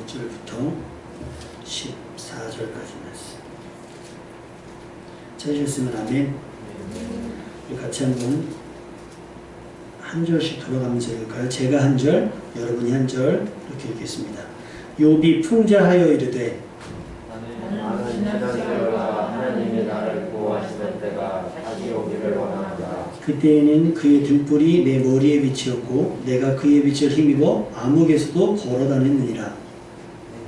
1절부터 14절까지 말씀. 찾으셨으면 아멘. 우리 같이 한번 한 절씩 돌아가면서 읽을까요? 제가 한 절, 여러분이 한 절 이렇게 읽겠습니다. 욥이 풍자하여 이르되 나는 지난 세월과 하나님이 나를 구하시던 때가 다시 오기를 원한다. 그때에는 그의 등불이 내 머리에 비치었고 내가 그의 빛을 힘입어 암흑에서도 걸어다녔느니라.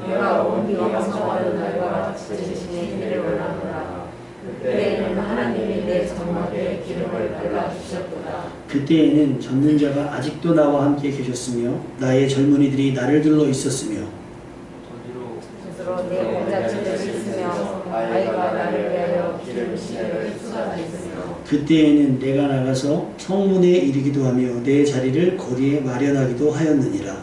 내가 온기 왕성하던 날과 지치신 이를 원하노라. 그때에는 하나님이 내 장막에 기름을 발라주셨도다. 그때에는 젖는 자가 아직도 나와 함께 계셨으며 나의 젊은이들이 나를 들러 있었으며 스스로 내 공작지를 씻으며 아이가 나를 위하여 기름 시내를 쏟아냈으며 그때에는 내가 나가서 성문에 이르기도 하며 내 자리를 거리에 마련하기도 하였느니라.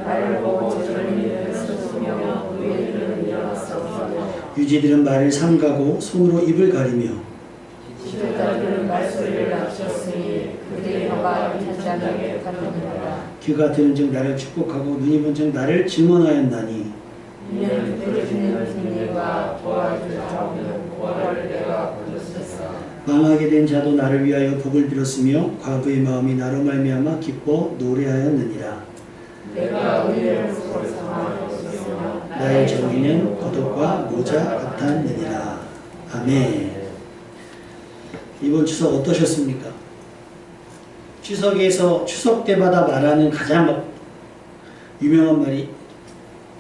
나를 보고 젊은이들은 숨으며 노예들은 일어났었으며 유지들은 말을 삼가고 손으로 입을 가리며 지도자들은 말소리를 낮췄으니 그들의 혀가 찬장에 가느니라. 그가 들은즉 나를 축복하고 눈이 본즉 나를 증언하였나니 이는 부르짖는 주님과 도와줄 자 없는 구원을 내가 거두었으사. 망하게 된 자도 나를 위하여 복을 빌었으며 과부의 마음이 나로 말미암아 기뻐 노래하였느니라. 내가 의를 속을 삼았으며 나의 정의는 겉옷과 모자 같았느니라. 아멘. 이번 추석 어떠셨습니까? 추석에서 추석 때마다 말하는 가장 유명한 말이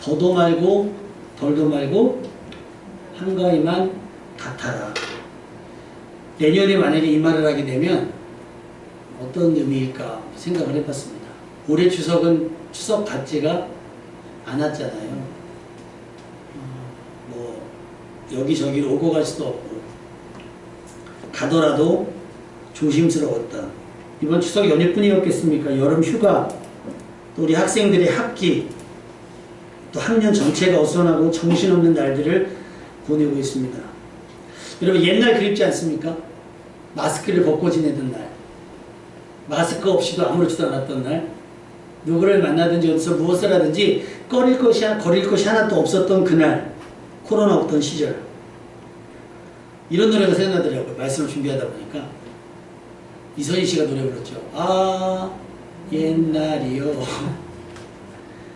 더도 말고 덜도 말고 한가위만 같아라. 내년에 만약에 이 말을 하게 되면 어떤 의미일까 생각을 해봤습니다. 올해 추석은 추석 같지가 않았잖아요. 뭐 여기저기로 오고 갈 수도 없고 가더라도 조심스러웠다. 이번 추석 연휴뿐이었겠습니까? 여름 휴가, 또 우리 학생들의 학기, 또 학년 전체가 어수선하고 정신없는 날들을 보내고 있습니다. 여러분 옛날 그립지 않습니까? 마스크를 벗고 지내던 날, 마스크 없이도 아무렇지도 않았던 날, 누구를 만나든지 어디서 무엇을 하든지 거릴 것이 하나도 없었던 그날, 코로나 없던 시절. 이런 노래가 생각나더라고요. 말씀을 준비하다 보니까. 이선희 씨가 노래 불렀죠. 아 옛날이요.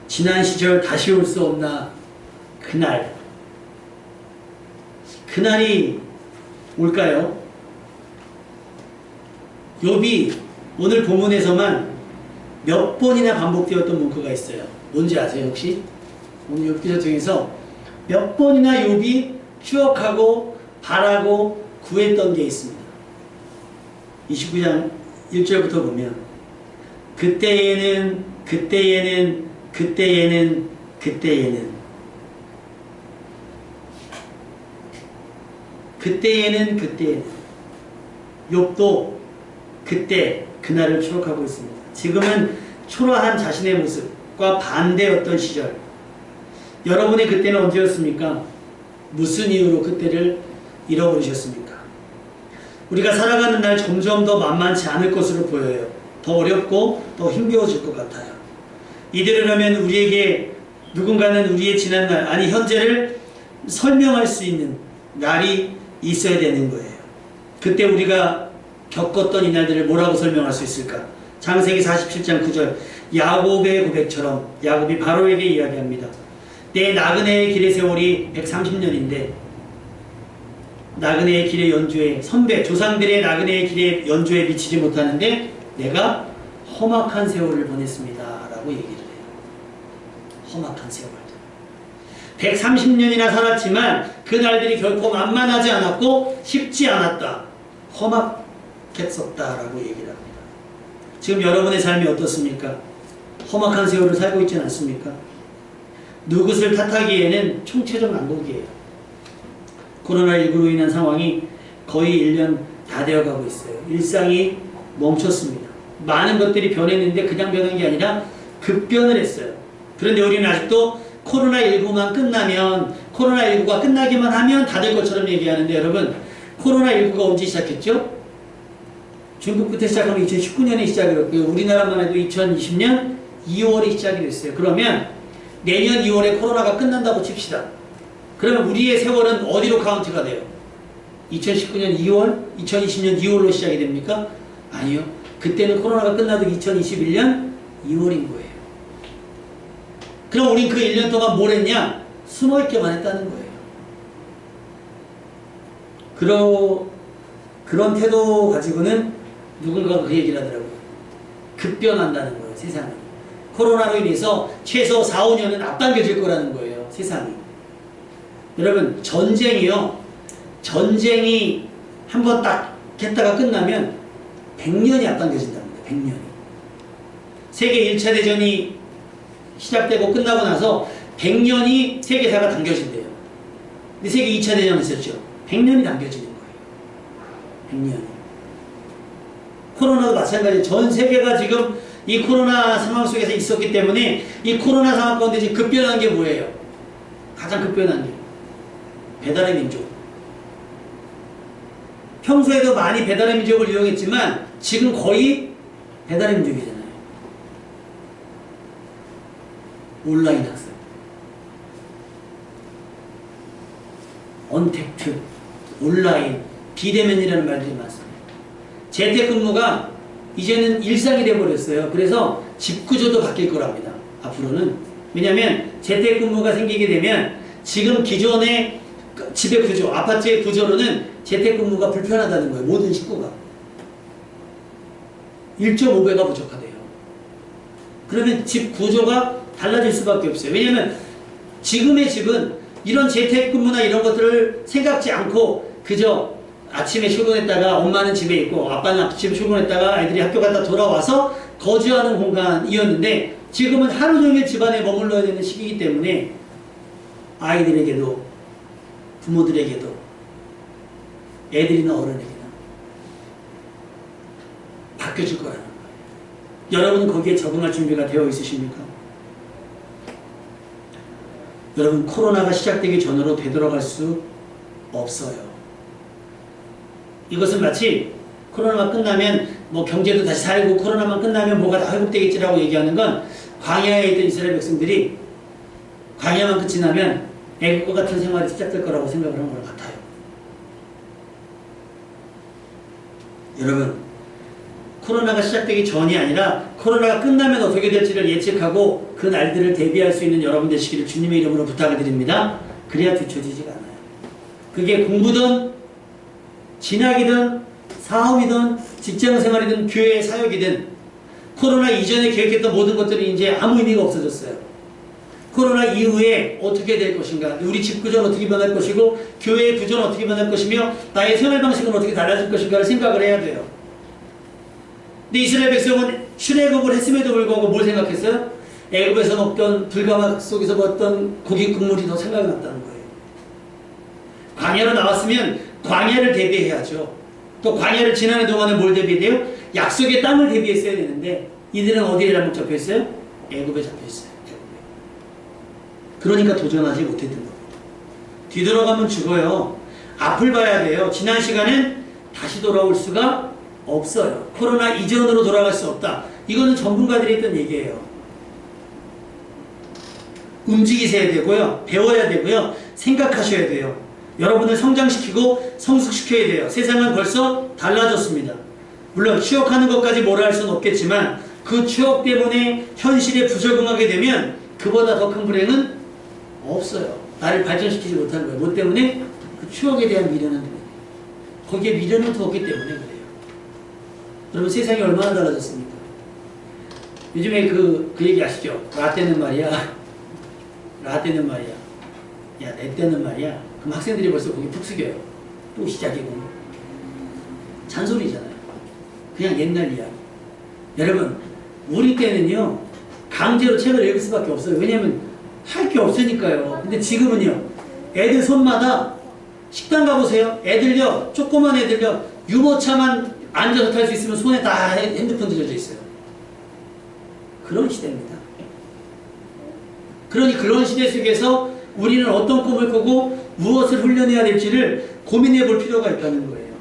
지난 시절 다시 올 수 없나 그날. 그날이 올까요? 욥이 오늘 본문에서만 몇 번이나 반복되었던 문구가 있어요. 뭔지 아세요 혹시? 오늘 욥기서 중에서 몇 번이나 욥이 추억하고 바라고 구했던 게 있습니다. 29장 1절부터 보면 그때에는 욥도 그때 그날을 추억하고 있습니다. 지금은 초라한 자신의 모습과 반대였던 시절. 여러분의 그때는 언제였습니까? 무슨 이유로 그때를 잃어버리셨습니까? 우리가 살아가는 날 점점 더 만만치 않을 것으로 보여요. 더 어렵고 더 힘겨워질 것 같아요. 이대로라면 우리에게 누군가는 우리의 지난날, 아니 현재를 설명할 수 있는 날이 있어야 되는 거예요. 그때 우리가 겪었던 이 날들을 뭐라고 설명할 수 있을까? 창세기 47장 9절 야곱의 고백처럼 야곱이 바로에게 이야기합니다. 내 나그네의 길의 세월이 130년인데 나그네의 길의 연주에 선배 조상들의 나그네의 길의 연주에 미치지 못하는데 내가 험악한 세월을 보냈습니다 라고 얘기를 해요. 험악한 세월. 130년이나 살았지만 그 날들이 결코 만만하지 않았고 쉽지 않았다. 험악했었다 라고 얘기를 합니다. 지금 여러분의 삶이 어떻습니까? 험악한 세월을 살고 있지는 않습니까? 누구를 탓하기에는 총체적 난국이에요. 코로나19로 인한 상황이 거의 1년 다 되어가고 있어요. 일상이 멈췄습니다. 많은 것들이 변했는데 그냥 변한 게 아니라 급변을 했어요. 그런데 우리는 아직도 코로나19만 끝나면, 코로나19가 끝나기만 하면 다 될 것처럼 얘기하는데 여러분, 코로나19가 언제 시작했죠? 중국부터 시작하면 2019년에 시작이 됐고요. 우리나라만 해도 2020년 2월에 시작이 됐어요. 그러면 내년 2월에 코로나가 끝난다고 칩시다. 그러면 우리의 세월은 어디로 카운트가 돼요? 2019년 2월? 2020년 2월로 시작이 됩니까? 아니요. 그때는 코로나가 끝나도 2021년 2월인 거예요. 그럼 우린 그 1년 동안 뭘 했냐? 숨어있기만 했다는 거예요. 그런 태도 가지고는 누군가가 그 얘기를 하더라고요. 급변한다는 거예요, 세상이. 코로나로 인해서 최소 4, 5년은 앞당겨질 거라는 거예요, 세상이. 여러분, 전쟁이 한번 딱 했다가 끝나면 100년이 앞당겨진답니다, 100년이. 세계 1차 대전이 시작되고 끝나고 나서 100년이 세계사가 당겨진대요. 근데 세계 2차 대전 있었죠. 100년이 당겨지는 거예요. 100년이. 코로나도 마찬가지예요. 전 세계가 지금 이 코로나 상황 속에서 있었기 때문에 이 코로나 상황 가운데 지금 급변한 게 뭐예요? 가장 급변한 게 배달의 민족. 평소에도 많이 배달의 민족을 이용했지만 지금 거의 배달의 민족이잖아요. 온라인 학습, 언택트, 온라인, 비대면이라는 말들이 많습니다. 재택근무가 이제는 일상이 되어버렸어요. 그래서 집구조도 바뀔 거랍니다. 앞으로는. 왜냐하면 재택근무가 생기게 되면 지금 기존의 집의 구조, 아파트의 구조로는 재택근무가 불편하다는 거예요. 모든 식구가. 1.5배가 부족하대요. 그러면 집 구조가 달라질 수밖에 없어요. 왜냐하면 지금의 집은 이런 재택근무나 이런 것들을 생각지 않고 그저 아침에 출근했다가 엄마는 집에 있고 아빠는 아침에 출근했다가 아이들이 학교 갔다 돌아와서 거주하는 공간이었는데 지금은 하루 종일 집안에 머물러야 되는 시기이기 때문에 아이들에게도 부모들에게도 애들이나 어른에게나 바뀌어질 거라는 거예요. 여러분은 거기에 적응할 준비가 되어 있으십니까? 여러분, 코로나가 시작되기 전으로 되돌아갈 수 없어요. 이것은 마치 코로나가 끝나면 뭐 경제도 다시 살고 코로나만 끝나면 뭐가 다 회복되겠지라고 얘기하는 건 광야에 있던 이스라엘 백성들이 광야만 끝이 나면 애국과 같은 생활이 시작될 거라고 생각을 한 것 같아요. 여러분, 코로나가 시작되기 전이 아니라 코로나가 끝나면 어떻게 될지를 예측하고 그 날들을 대비할 수 있는 여러분 되시기를 주님의 이름으로 부탁을 드립니다. 그래야 뒤처지지가 않아요. 그게 공부든 진학이든 사업이든 직장생활이든 교회 사역이든 코로나 이전에 계획했던 모든 것들이 이제 아무 의미가 없어졌어요. 코로나 이후에 어떻게 될 것인가, 우리 집 구조는 어떻게 변할 것이고 교회의 구조는 어떻게 변할 것이며 나의 생활 방식은 어떻게 달라질 것인가를 생각을 해야 돼요. 근데 이스라엘 백성은 출애굽을 했음에도 불구하고 뭘 생각했어요? 애굽에서 먹던 불가마 속에서 먹던 고기 국물이 더 생각났다는 거예요. 광야로 나왔으면 광야를 대비해야죠. 또 광야를 지나는 동안에 뭘 대비해야 돼요? 약속의 땅을 대비했어야 되는데 이들은 어디에 잘못 잡혀있어요? 애굽에 잡혀있어요. 그러니까 도전하지 못했던 겁니다. 뒤돌아가면 죽어요. 앞을 봐야 돼요. 지난 시간은 다시 돌아올 수가 없어요. 코로나 이전으로 돌아갈 수 없다. 이거는 전문가들이 했던 얘기예요. 움직이셔야 되고요. 배워야 되고요. 생각하셔야 돼요. 여러분을 성장시키고 성숙시켜야 돼요. 세상은 벌써 달라졌습니다. 물론 추억하는 것까지 뭐라 할 수는 없겠지만 그 추억 때문에 현실에 부적응하게 되면 그보다 더 큰 불행은 없어요. 나를 발전시키지 못한 거예요. 뭐 때문에? 그 추억에 대한 미련은 거기에 미련을 두었기 때문에 그래요. 여러분, 세상이 얼마나 달라졌습니까? 요즘에 그 얘기 아시죠? 라떼는 말이야. 라떼는 말이야. 야, 내 때는 말이야. 그럼 학생들이 벌써 거기 푹 숙여요. 또 시작이고. 잔소리잖아요. 그냥 옛날 이야기. 여러분, 우리 때는요, 강제로 책을 읽을 수밖에 없어요. 왜냐면 할 게 없으니까요. 근데 지금은요, 애들 손마다 식당 가보세요. 애들요, 조그만 애들요, 유모차만 앉아서 탈 수 있으면 손에 다 핸드폰 들어져 있어요. 그런 시대입니다. 그러니 그런 시대 속에서 우리는 어떤 꿈을 꾸고 무엇을 훈련해야 될지를 고민해 볼 필요가 있다는 거예요.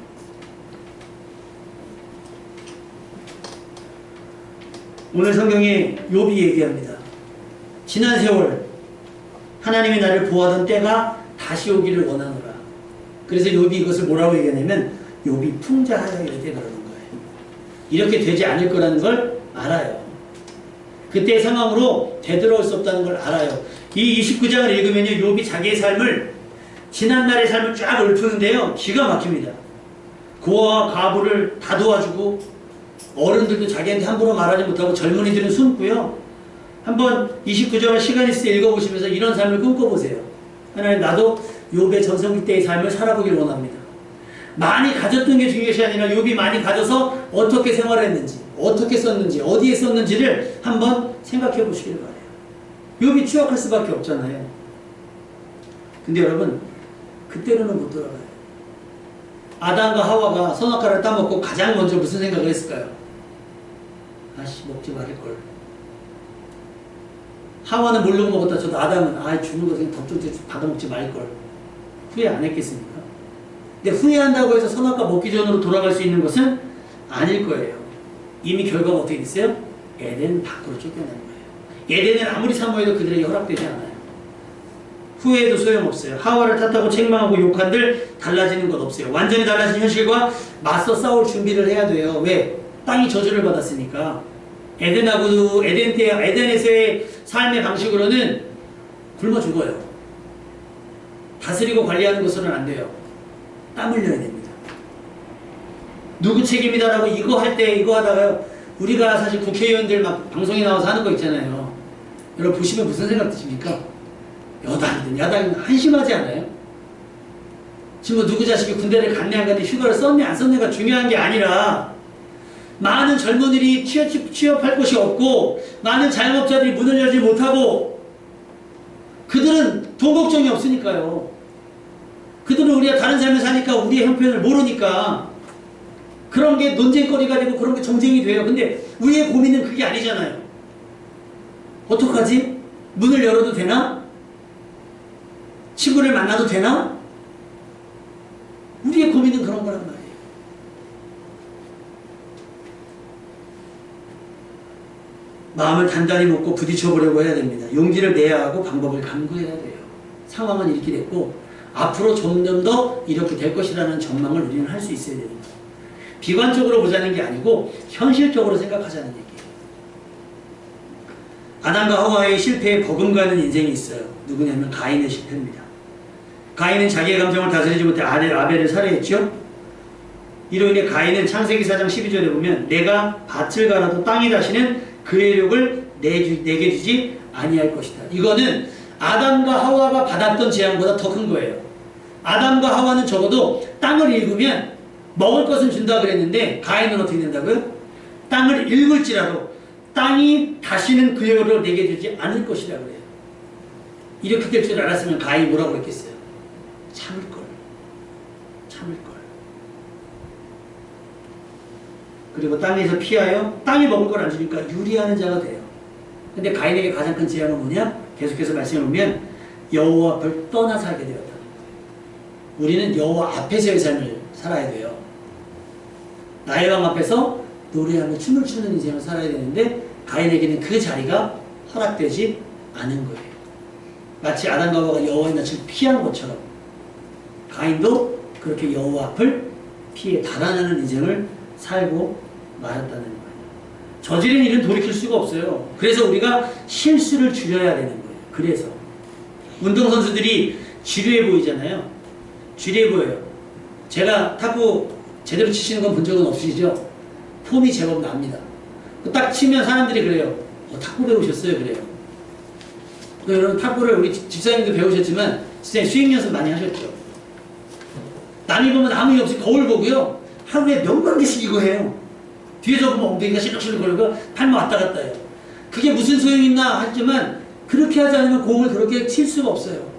오늘 성경에 욥이 얘기합니다. 지난 세월 하나님이 나를 보호하던 때가 다시 오기를 원하노라. 그래서 욥이 이것을 뭐라고 얘기하냐면 욥이 풍자하여 이르되 그러는 거예요. 이렇게 되지 않을 거라는 걸 알아요. 그때의 상황으로 되돌아올 수 없다는 걸 알아요. 이 29장을 읽으면요, 욥이 자기의 삶을, 지난날의 삶을 쫙 읊는데요, 기가 막힙니다. 고아와 과부를 다 도와주고, 어른들도 자기한테 함부로 말하지 못하고 젊은이들은 숨고요. 한번 29장을 시간 있을 때 읽어보시면서 이런 삶을 꿈꿔보세요. 하나님, 나도 욥의 전성기 때의 삶을 살아보길 원합니다. 많이 가졌던 게 중요한 것이 아니라 욥이 많이 가져서 어떻게 생활했는지, 어떻게 썼는지, 어디에 썼는지를 한번 생각해 보시길 바라요. 욥이 추억할 수밖에 없잖아요. 근데 여러분, 그때로는 못 돌아가요. 아담과 하와가 선악과를 따먹고 가장 먼저 무슨 생각을 했을까요? 아씨, 먹지 말을걸. 하와는 모르고 먹었다 쳐도 아담은 죽는 거 그냥 덥죽 받아먹지 말걸. 후회 안 했겠습니까? 근데 후회한다고 해서 선악과 먹기 전으로 돌아갈 수 있는 것은 아닐 거예요. 이미 결과가 어떻게 됐어요? 에덴 밖으로 쫓겨나는 거예요. 에덴은 아무리 사모해도 그들에게 허락되지 않아요. 후회해도 소용없어요. 하와를 탓하고 책망하고 욕한들 달라지는 것 없어요. 완전히 달라진 현실과 맞서 싸울 준비를 해야 돼요. 왜? 땅이 저주를 받았으니까. 에덴에서의 삶의 방식으로는 굶어 죽어요. 다스리고 관리하는 것으로는 안 돼요. 땀 흘려야 됩니다. 누구 책임이다라고 이거 할 때 이거 하다가요. 우리가 사실 국회의원들 막 방송에 나와서 하는 거 있잖아요. 여러분 보시면 무슨 생각 드십니까? 여당이든 야당이든 한심하지 않아요? 지금 뭐 누구 자식이 군대를 갔네 안 갔네 휴가를 썼네 안 썼네가 중요한 게 아니라 많은 젊은이들이 취업할 곳이 없고 많은 자영업자들이 문을 열지 못하고 그들은 돈 걱정이 없으니까요. 그들은 우리가 다른 삶을 사니까 우리의 형편을 모르니까 그런 게 논쟁거리가 되고 그런 게 정쟁이 돼요. 근데 우리의 고민은 그게 아니잖아요. 어떡하지? 문을 열어도 되나? 친구를 만나도 되나? 우리의 고민은 그런 거란 말이에요. 마음을 단단히 먹고 부딪혀보려고 해야 됩니다. 용기를 내야 하고 방법을 강구해야 돼요. 상황은 이렇게 됐고 앞으로 점점 더 이렇게 될 것이라는 전망을 우리는 할 수 있어야 됩니다. 비관적으로 보자는 게 아니고 현실적으로 생각하자는 얘기예요. 아담과 하와의 실패에 버금가는 인생이 있어요. 누구냐면 가인의 실패입니다. 가인은 자기의 감정을 다스리지 못해 아벨을 살해했죠. 이로 인해 가인은 창세기 4장 12절에 보면 내가 밭을 갈아도 땅이 다시는 그의 력을 내게 주지 아니할 것이다. 이거는 아담과 하와가 받았던 재앙보다 더 큰 거예요. 아담과 하와는 적어도 땅을 읽으면 먹을 것은 준다 그랬는데 가인은 어떻게 된다고요? 땅을 읽을지라도 땅이 다시는 그의 력을 내게 주지 않을 것이라 그래요. 이렇게 될 줄 알았으면 가인이 뭐라고 했겠어요? 참을걸. 참을걸. 그리고 땅에서 피하여 땅이 먹을 걸 안 주니까 유리하는 자가 돼요. 근데 가인에게 가장 큰 재앙은 뭐냐? 계속해서 말씀을 보면 여호와 앞을 떠나 살게 되었다는 거예요. 우리는 여호와 앞에서의 삶을 살아야 돼요. 나의 왕 앞에서 노래하며 춤을 추는 인생을 살아야 되는데 가인에게는 그 자리가 허락되지 않은 거예요. 마치 아담과 하와가 여호와의 낯을 피한 것처럼 가인도 그렇게 여호와 앞을 피해 달아나는 인생을 살고 말았다는 거예요. 저지른 일은 돌이킬 수가 없어요. 그래서 우리가 실수를 줄여야 되는 거예요. 그래서 운동선수들이 지루해 보이잖아요. 지루해 보여요. 제가 탁구 제대로 치시는 건 본 적은 없으시죠? 폼이 제법 납니다. 딱 치면 사람들이 그래요. 탁구 배우셨어요? 그래요. 여러분 탁구를 우리 집사님도 배우셨지만 진짜 스윙 연습 많이 하셨죠? 남이 보면 아무 일 없이 거울 보고요. 하루에 몇만 개씩 이거 해요. 뒤에서 보면 엉덩이가 실룩실룩 거리고 팔만 왔다 갔다 해요. 그게 무슨 소용이 있나 하지만 그렇게 하지 않으면 공을 그렇게 칠 수가 없어요.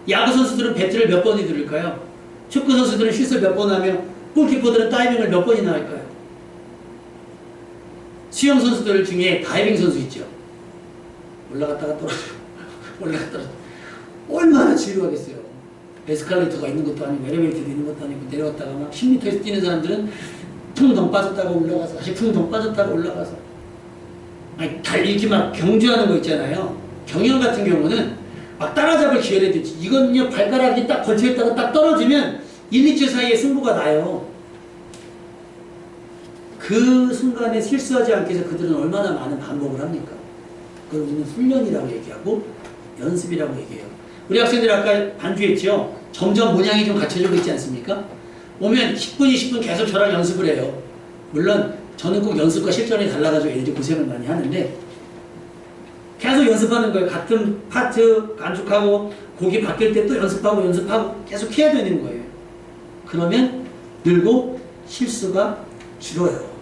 야구 선수들은 배트를 몇 번이 들을까요? 축구 선수들은 슛을 몇 번 하며 골키퍼들은 다이빙을 몇 번이나 할까요? 수영 선수들 중에 다이빙 선수 있죠. 올라갔다가 떨어지고 올라갔다가 떨어지고 얼마나 지루하겠어요. 에스컬레이터가 있는 것도 아니고 엘리베이터도 있는 것도 아니고 내려갔다가 막 10m에서 뛰는 사람들은 퉁덩 빠졌다가 올라가서 다시 퉁덩 빠졌다가 올라가서 아니 다 이렇게 막 경주하는 거 있잖아요. 경영 같은 경우는 막 따라잡을 기회를 되지. 이건요, 발가락이 딱 걸쳐있다가 딱 떨어지면 1, 2초 사이에 승부가 나요. 그 순간에 실수하지 않기 위해서 그들은 얼마나 많은 반복을 합니까? 그걸 우리는 훈련이라고 얘기하고 연습이라고 얘기해요. 우리 학생들 아까 반주했죠? 점점 모양이 좀 갖춰지고 있지 않습니까? 오면 10분, 20분 계속 저랑 연습을 해요. 물론 저는 꼭 연습과 실전이 달라가지고 애들이 고생을 많이 하는데 계속 연습하는 거예요. 같은 파트 간축하고 곡이 바뀔 때 또 연습하고 계속 해야 되는 거예요. 그러면 늘고 실수가 줄어요.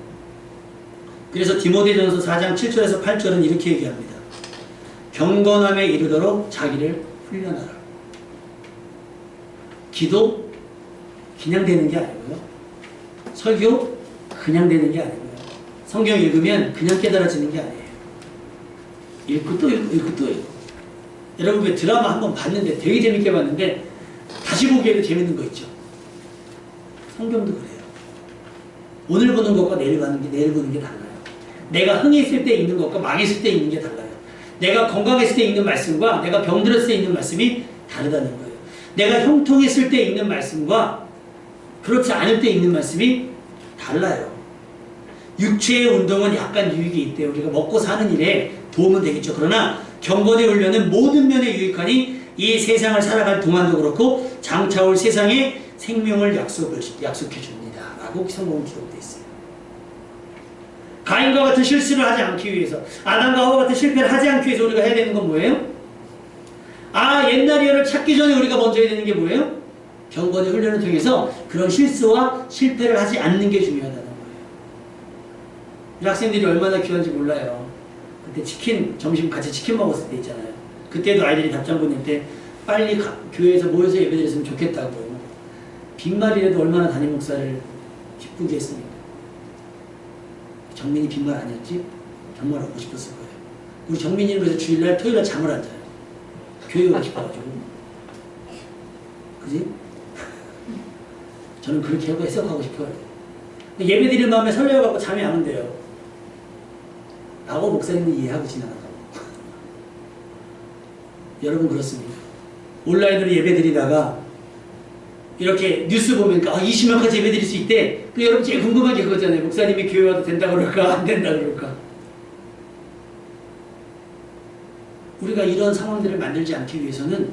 그래서 디모데전서 4장 7절에서 8절은 이렇게 얘기합니다. 경건함에 이르도록 자기를 훈련하라. 기도 그냥 되는 게 아니고요. 설교 그냥 되는 게 아니고요. 성경 읽으면 그냥 깨달아지는 게 아니에요. 읽고 또 읽고 또 읽고. 여러분 왜 드라마 한번 봤는데 되게 재밌게 봤는데 다시 보기에도 재밌는 거 있죠. 성경도 그래요. 오늘 보는 것과 내일 보는 게 달라요. 내가 흥했을 때 읽는 것과 망했을 때 읽는 게 달라요. 내가 건강했을 때 읽는 말씀과 내가 병들었을 때 읽는 말씀이 다르다는 거예요. 내가 형통했을 때 읽는 말씀과 그렇지 않을 때 읽는 말씀이 달라요. 육체의 운동은 약간 유익이 있대요. 우리가 먹고 사는 일에 도움은 되겠죠. 그러나 경건의 훈련은 모든 면에 유익하니 이 세상을 살아갈 동안도 그렇고 장차올 세상에 생명을 약속해 줍니다. 라고 성경은 기록되어 있어요. 가인과 같은 실수를 하지 않기 위해서, 아담과 하와 같은 실패를 하지 않기 위해서 우리가 해야 되는 건 뭐예요? 옛날 일을 찾기 전에 우리가 먼저 해야 되는 게 뭐예요? 경건의 훈련을 통해서 그런 실수와 실패를 하지 않는 게 중요하다는 거예요. 우리 학생들이 얼마나 귀한지 몰라요. 그때 점심 같이 치킨 먹었을 때 있잖아요. 그때도 아이들이 답장 보낼 때 빨리 교회에서 모여서 예배드렸으면 좋겠다고. 빈말이라도 얼마나 담임 목사를 기쁘게 했습니까? 정민이 빈말 아니었지? 정말 오고 싶었을 거예요. 우리 정민이는 그래서 주일날 토요일날 잠을 안 자요. 교회 오고 싶어가지고. 그지? 저는 그렇게 하고 해석하고 싶어요. 예배 드릴 마음에 설레어갖고 잠이 안 온대요. 라고 목사님은 이해하고 지나간다고. 여러분 그렇습니다. 온라인으로 예배 드리다가 이렇게 뉴스 보면 20명까지 예배 드릴 수 있대. 또 여러분 제일 궁금한 게 그거잖아요. 목사님이 교회 와도 된다 그럴까 안 된다 그럴까. 우리가 이런 상황들을 만들지 않기 위해서는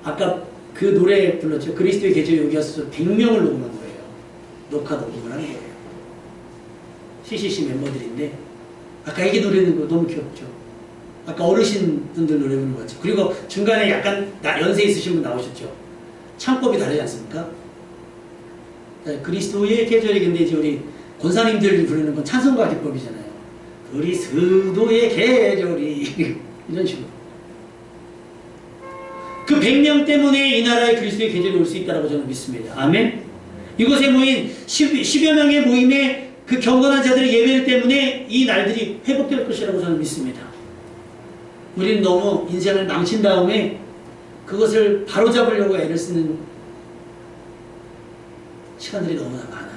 아까 그 노래 불렀죠. 그리스도의 계절 여기 와서 100명을 녹음한 거예요. 녹음을 한 거예요. CCC 멤버들인데 아까 애기 노래는 거 너무 귀엽죠. 아까 어르신분들 노래 부르는 거 같죠. 그리고 중간에 약간 연세 있으신 분 나오셨죠. 창법이 다르지 않습니까? 그리스도의 계절이 근데 이제 우리 권사님들 부르는 건 찬송가 기법이잖아요. 그리스도의 계절이 이런 식으로. 그 100명 때문에 이 나라에 그리스도의 계절이 올 수 있다고 저는 믿습니다. 아멘. 이곳에 모인 10여 명의 모임에 그 경건한 자들의 예배 때문에 이 날들이 회복될 것이라고 저는 믿습니다. 우리는 너무 인생을 망친 다음에 그것을 바로잡으려고 애를 쓰는 시간들이 너무나 많아요.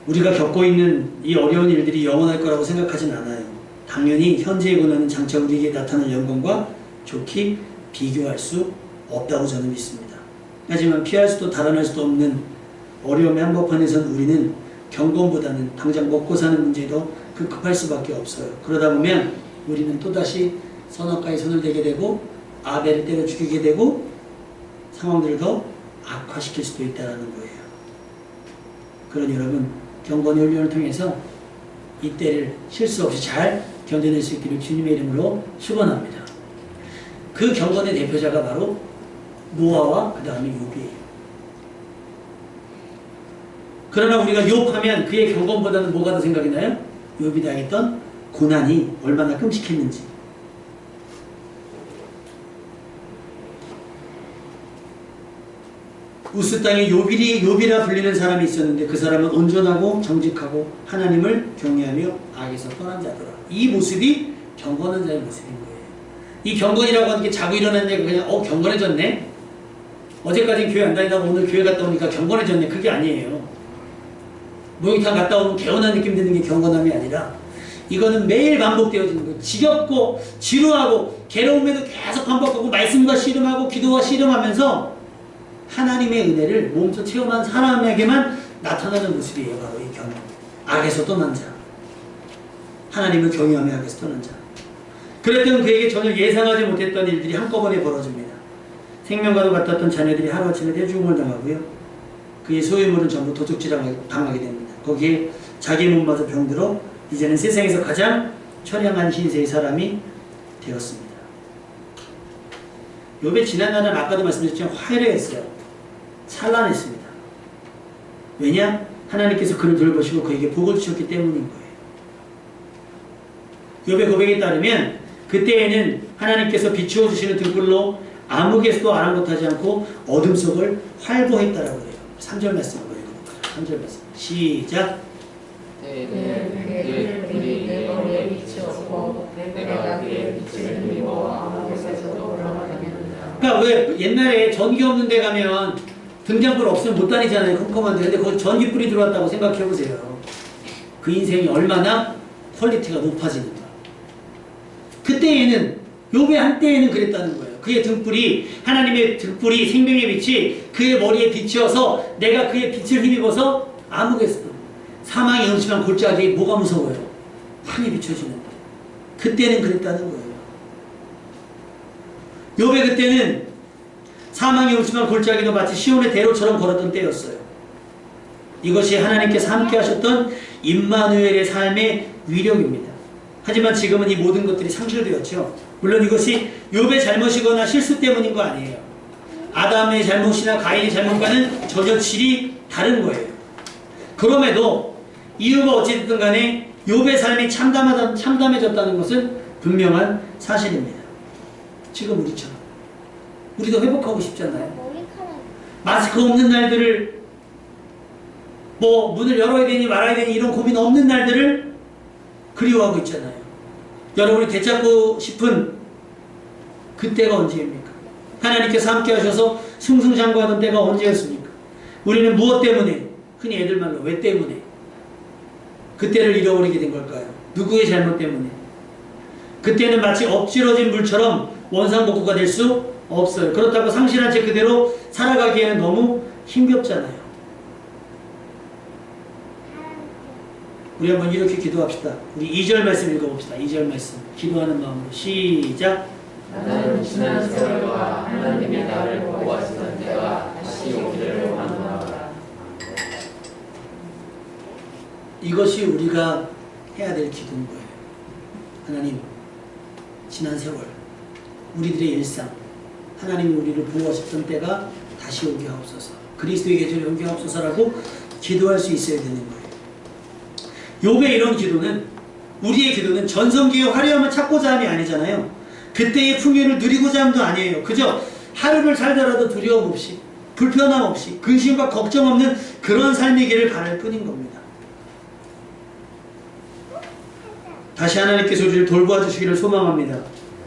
우리가 겪고 있는 이 어려운 일들이 영원할 거라고 생각하진 않아요. 당연히 현재의 고난은 장차 우리에게 나타날 영광과 좋게 비교할 수 없다고 저는 믿습니다. 하지만 피할 수도 달아날 수도 없는 어려움의 한복판에선 우리는 경건보다는 당장 먹고 사는 문제도 급할 수밖에 없어요. 그러다 보면 우리는 또다시 선악과에 손을 대게 되고 아벨을 때려 죽이게 되고 상황들을 더 악화시킬 수도 있다는 거예요. 그러니 여러분 경건의 훈련을 통해서 이때를 실수 없이 잘 견뎌낼 수 있기를 주님의 이름으로 축원합니다. 그 경건의 대표자가 바로 노아와 그 다음에 욥이에요. 그러나 우리가 욥하면 그의 경건보다는 뭐가 더 생각이 나요? 욥이 당했던 고난이 얼마나 끔찍했는지. 우스 땅에 욥이라 불리는 사람이 있었는데 그 사람은 온전하고 정직하고 하나님을 경외하며 악에서 떠난 자더라. 이 모습이 경건한 자의 모습인 거예요. 이 경건이라고 하는 게 자고 일어난 애가 그냥 경건해졌네? 어제까지는 교회 안 다니다가 오늘 교회 갔다 오니까 경건해졌네. 그게 아니에요. 목욕탕 갔다 오면 개운한 느낌 드는 게 경건함이 아니라 이거는 매일 반복되어지는 거예요. 지겹고 지루하고 괴로움에도 계속 반복하고 말씀과 씨름하고 기도와 씨름하면서 하나님의 은혜를 몸소 체험한 사람에게만 나타나는 모습이에요. 바로 이 경험. 악에서 떠난 자. 하나님을 경외하며 악에서 떠난 자. 그랬던 그에게 전혀 예상하지 못했던 일들이 한꺼번에 벌어집니다. 생명과도 같았던 자녀들이 하루아침에 떼죽음을 당하고요. 그의 소유물은 전부 도둑질당하게 됩니다. 거기에 자기 몸마저 병들어 이제는 세상에서 가장 처량한 신세의 사람이 되었습니다. 욥의 지난날은 아까도 말씀드렸지만 화려했어요. 찬란했습니다. 왜냐? 하나님께서 그를 돌보시고 그에게 복을 주셨기 때문인 거예요. 욥의 고백에 따르면 그때에는 하나님께서 비추어 주시는 등불로 아무개수도 아랑곳하지 않고 어둠 속을 활보했다라고 해요. 3절 말씀 한번 읽어볼까요? 3절 말씀 시작. 그의 불이 내 머리에 비추었고 내가 그의 빛을 힘입어 아무곳에서도 올라가겠느냐. 그러니까 왜 옛날에 전기 없는 데 가면 등잔불 없으면 못 다니잖아요. 컴컴한데. 근데 거기 전기불이 들어왔다고 생각해보세요. 그 인생이 얼마나 퀄리티가 높아지는가. 그때에는 욥의 한때에는 그랬다는 거예요. 그의 등불이 하나님의 등불이 생명의 빛이 그의 머리에 비치어서 내가 그의 빛을 힘입어서 아무개수도 사망의 음침한 골짜기 뭐가 무서워요? 환히 비춰지는데 그때는 그랬다는 거예요. 욥의 그때는 사망의 음침한 골짜기도 마치 시온의 대로처럼 걸었던 때였어요. 이것이 하나님께서 함께 하셨던 임마누엘의 삶의 위력입니다. 하지만 지금은 이 모든 것들이 상실되었죠. 물론 이것이 욥의 잘못이거나 실수 때문인 거 아니에요. 아담의 잘못이나 가인의 잘못과는 전혀 질이 다른 거예요. 그럼에도 이유가 어찌됐든 간에 욥의 삶이 참담해졌다는 것은 분명한 사실입니다. 지금 우리처럼. 우리도 회복하고 싶잖아요. 마스크 없는 날들을 뭐 문을 열어야 되니 말아야 되니 이런 고민 없는 날들을 그리워하고 있잖아요. 여러분이 되찾고 싶은 그때가 언제입니까? 하나님께서 함께 하셔서 승승장구하던 때가 언제였습니까? 우리는 무엇 때문에? 흔히 애들 말로 왜 때문에? 그때를 잃어버리게 된 걸까요? 누구의 잘못 때문에? 그때는 마치 엎질러진 물처럼 원상복구가 될 수 없어요. 그렇다고 상실한 채 그대로 살아가기에는 너무 힘겹잖아요. 우리 한번 이렇게 기도합시다. 우리 2절 말씀 읽어봅시다. 2절 말씀 기도하는 마음으로 시작. 나는 지난 세월과 하나님이 나를 보호하시던 때가 다시 오기를 원하노라. 이것이 우리가 해야 될 기도인 거예요. 하나님, 지난 세월 우리들의 일상 하나님이 우리를 보호하셨던 때가 다시 오게 하옵소서. 그리스도의 계절에 오게 하옵소서라고 기도할 수 있어야 되는 거예요. 욥의 이런 기도는 우리의 기도는 전성기의 화려함을 찾고자 함이 아니잖아요. 그때의 풍요를 누리고자 함도 아니에요. 그저 하루를 살더라도 두려움 없이 불편함 없이 근심과 걱정 없는 그런 삶이기를 바랄 뿐인 겁니다. 다시 하나님께서 우리를 돌보아 주시기를 소망합니다.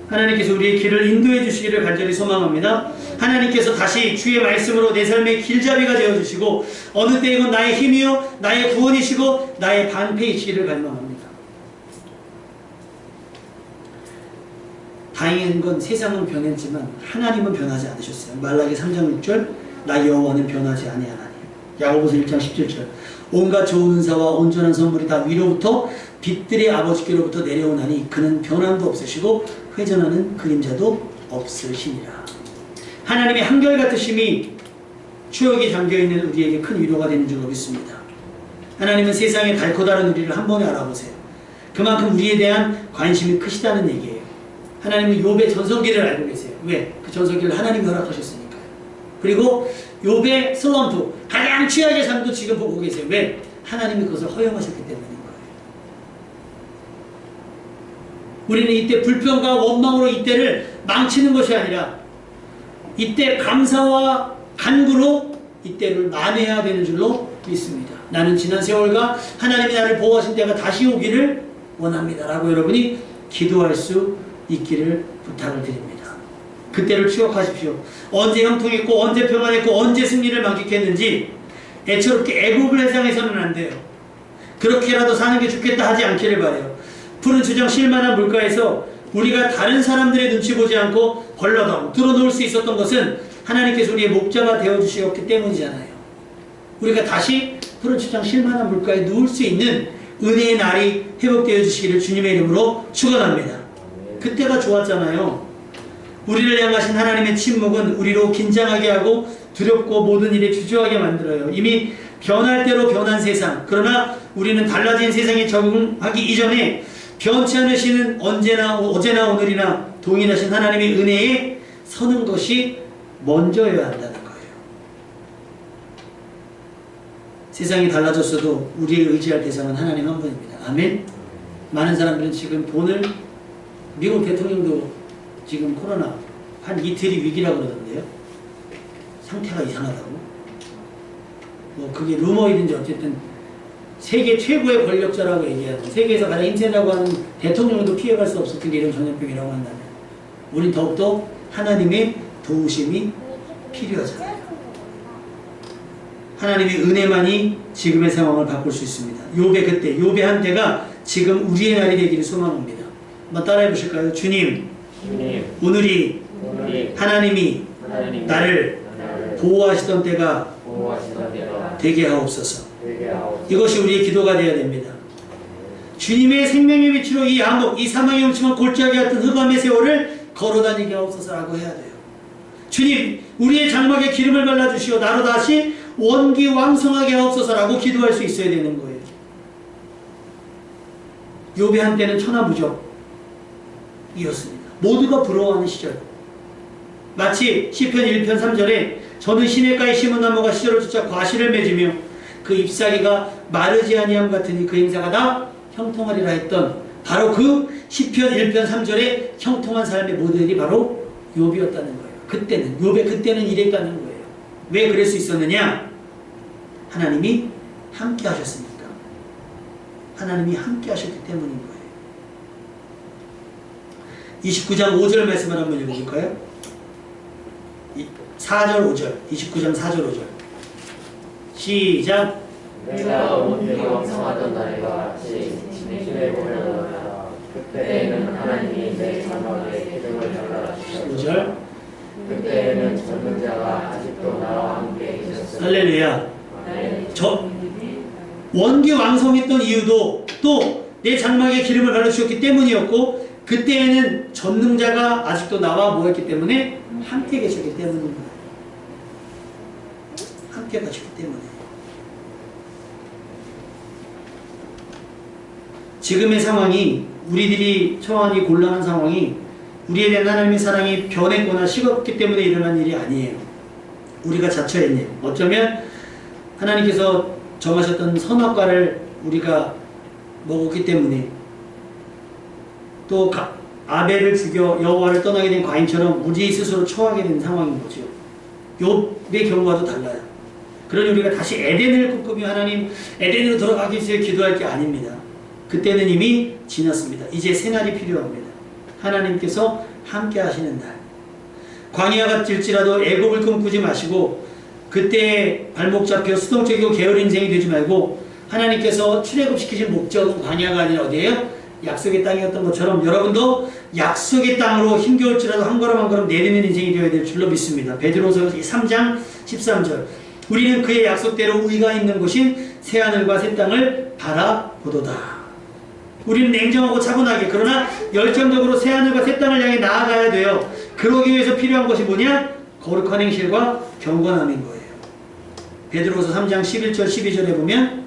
하나님께서 우리의 길을 인도해 주시기를 간절히 소망합니다. 하나님께서 다시 주의 말씀으로 내 삶의 길잡이가 되어주시고 어느 때 이건 나의 힘이요 나의 구원이시고 나의 방패이시기를 갈망합니다. 다행인 건 세상은 변했지만 하나님은 변하지 않으셨어요. 말라기 3장 6절 나 여호와는 변하지 아니하나니. 야고보서 1장 17절 온갖 좋은 은사와 온전한 선물이 다 위로부터 빛들의 아버지께로부터 내려오나니 그는 변함도 없으시고 회전하는 그림자도 없으시니라. 하나님의 한결같으심이 추억이 잠겨있는 우리에게 큰 위로가 되는 줄 믿습니다. 하나님은 세상의 달고 다른 우리를 한 번에 알아보세요. 그만큼 우리에 대한 관심이 크시다는 얘기예요. 하나님은 욥의 전성기를 알고 계세요. 왜? 그 전성기를 하나님이 허락하셨으니까요. 그리고 욥의 슬럼프, 가장 최악의 삶도 지금 보고 계세요. 왜? 하나님이 그것을 허용하셨기 때문인 거예요. 우리는 이때 불평과 원망으로 이때를 망치는 것이 아니라 이때 감사와 간구로 이때를 만회해야 되는 줄로 믿습니다. 나는 지난 세월과 하나님이 나를 보호하신 때가 다시 오기를 원합니다. 라고 여러분이 기도할 수 있기를 부탁을 드립니다. 그때를 추억하십시오. 언제 형통했고 언제 평안했고 언제 승리를 만끽했는지 애처롭게 애국을 해상해서는 안 돼요. 그렇게라도 사는 게 좋겠다 하지 않기를 바라요. 푸른 주정 쉴만한 물가에서 우리가 다른 사람들의 눈치 보지 않고 벌러덩 들어놓을 수 있었던 것은 하나님께서 우리의 목자가 되어주셨기 때문이잖아요. 우리가 다시 푸른 주정 쉴만한 물가에 누울 수 있는 은혜의 날이 회복되어 주시기를 주님의 이름으로 축원합니다. 그때가 좋았잖아요. 우리를 향하신 하나님의 침묵은 우리로 긴장하게 하고 두렵고 모든 일에 주저하게 만들어요. 이미 변할 대로 변한 세상, 그러나 우리는 달라진 세상에 적응하기 이전에 변치 않으시는 언제나 어제나 오늘이나 동일하신 하나님의 은혜에 서는 것이 먼저여야 한다는 거예요. 세상이 달라졌어도 우리의 의지할 대상은 하나님 한 분입니다. 아멘. 많은 사람들은 지금 돈을, 미국 대통령도 지금 코로나 한 이틀이 위기라고 그러던데요. 상태가 이상하다고. 뭐 그게 루머이든지 어쨌든 세계 최고의 권력자라고 얘기하고 세계에서 가장 힘세다고 하는 대통령도 피해갈 수 없었던 게 이런 전염병이라고 한다면 우린 더욱더 하나님의 도우심이 필요하잖아요. 하나님의 은혜만이 지금의 상황을 바꿀 수 있습니다. 욥의 그때, 욥의 한때가 지금 우리의 날이 되기를 소망합니다. 한번 따라해 보실까요? 주님, 오늘이 하나님이 나를 보호하시던 때가 되게 하옵소서. 이것이 우리의 기도가 되어야 됩니다. 주님의 생명의 빛으로 이 암흑, 이 사망의 음침한 골짜기 같은 흑암의 세월을 걸어다니게 하옵소서라고 해야 돼요. 주님, 우리의 장막에 기름을 발라주시오. 나로 다시 원기왕성하게 하옵소서라고 기도할 수 있어야 되는 거예요. 욥의 한때는 천하무적이었습니다. 모두가 부러워하는 시절. 마치 시편 1편 3절에 저는 시냇가에 심은 나무가 시절을 쫓아 과실을 맺으며 그 잎사귀가 마르지 아니함 같으니 그 행사가 다 형통하리라 했던 바로 그 시편 1편 3절의 형통한 삶의 모델이 바로 욥이었다는 거예요. 그때는 욥의 그때는 이랬다는 거예요. 왜 그럴 수 있었느냐? 하나님이 함께 하셨으니까. 하나님이 함께 하셨기 때문인 거예요. 29장 5절 말씀을 한번 읽어볼까요? 4절 5절 29장 4절 5절 시작. 내가 원기왕성하던 날과 같이 진행해 보려다 그때에는 하나님이 내 장막에 기름을 발라 주셨다. 5절 그때에는 젊은 자가 아직도 나와 함께 계셨으니 할렐루야. 저 원기왕성했던 이유도 또 내 장막에 기름을 발라주셨기 때문이었고 그때에는 전능자가 아직도 나와 뭐했기 때문에 함께 계셨기 때문인 거예요. 함께 가셨기 때문에. 지금의 상황이 우리들이 처한 이 곤란한 상황이 우리에 대한 하나님의 사랑이 변했거나 식었기 때문에 일어난 일이 아니에요. 우리가 자처했네요. 어쩌면 하나님께서 정하셨던 선악과를 우리가 먹었기 때문에 또 아벨을 죽여 여호와를 떠나게 된 과인처럼 우리 스스로 처하게 된 상황인 거죠. 욥의 경우와도 달라요. 그러니 우리가 다시 에덴을 꿈꾸며 하나님 에덴으로 돌아가기 위해 기도할 게 아닙니다. 그때는 이미 지났습니다. 이제 새날이 필요합니다. 하나님께서 함께 하시는 날. 광야 같을지라도 애굽을 꿈꾸지 마시고 그때 발목 잡혀 수동적이고 게으른 인생이 되지 말고 하나님께서 출애굽시키신 목적은 광야가 아니라 어디예요? 약속의 땅이었던 것처럼 여러분도 약속의 땅으로 힘겨울지라도 한 걸음 한 걸음 내리는 인생이 되어야 될 줄로 믿습니다. 베드로서 3장 13절 우리는 그의 약속대로 의가 있는 곳인 새하늘과 새 땅을 바라보도다. 우리는 냉정하고 차분하게 그러나 열정적으로 새하늘과 새 땅을 향해 나아가야 돼요. 그러기 위해서 필요한 것이 뭐냐? 거룩한 행실과 경건함인 거예요. 베드로서 3장 11절 12절에 보면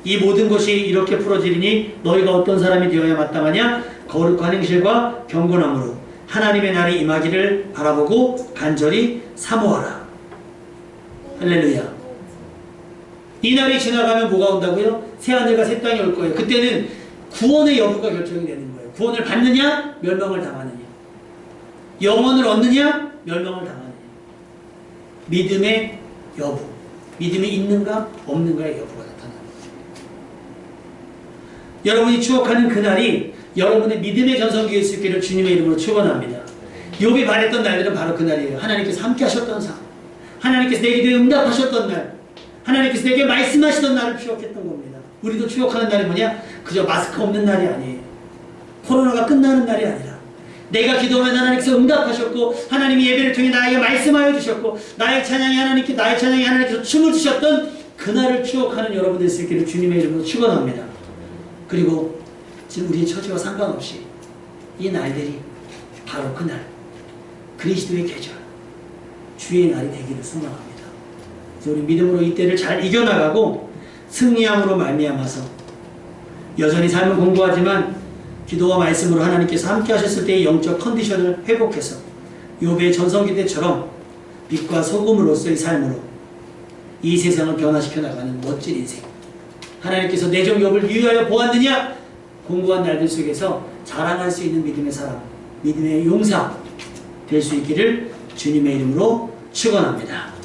이 모든 것이 이렇게 풀어지리니 너희가 어떤 사람이 되어야 마땅하냐? 거룩한 행실과 경건함으로 하나님의 날이 임하기를 바라보고 간절히 사모하라. 할렐루야. 이 날이 지나가면 뭐가 온다고요? 새하늘과 새 땅이 올 거예요. 그때는 구원의 여부가 결정이 되는 거예요. 구원을 받느냐? 멸망을 당하느냐? 영원을 얻느냐? 멸망을 당하느냐? 믿음의 여부. 믿음이 있는가? 없는가의 여부가 나타납니다. 여러분이 추억하는 그날이 여러분의 믿음의 전성기일 수 있기를 주님의 이름으로 축원합니다. 욥이 바랬던 날들은 바로 그날이에요. 하나님께서 함께 하셨던 삶. 하나님께서 내 기도에 응답하셨던 날. 하나님께서 내게 말씀하시던 날을 추억했던 겁니다. 우리도 추억하는 날이 뭐냐? 그저 마스크 없는 날이 아니에요. 코로나가 끝나는 날이 아니라 내가 기도하면 하나님께서 응답하셨고 하나님이 예배를 통해 나에게 말씀하여 주셨고 나의 찬양이 하나님께서 춤을 주셨던 그날을 추억하는 여러분 될 수 있기를 주님의 이름으로 축원합니다. 그리고 지금 우리의 처지와 상관없이 이 날들이 바로 그날 그리스도의 계절 주의 날이 되기를 소망합니다. 그래서 우리 믿음으로 이때를 잘 이겨나가고 승리함으로 말미암아서 여전히 삶을 공부하지만 기도와 말씀으로 하나님께서 함께 하셨을 때의 영적 컨디션을 회복해서 욥의 전성기 때처럼 빛과 소금으로서의 삶으로 이 세상을 변화시켜 나가는 멋진 인생, 하나님께서 내 종 욥을 유의하여 보았느냐 공고한 날들 속에서 자랑할 수 있는 믿음의 사람, 믿음의 용사 될 수 있기를 주님의 이름으로 축원합니다.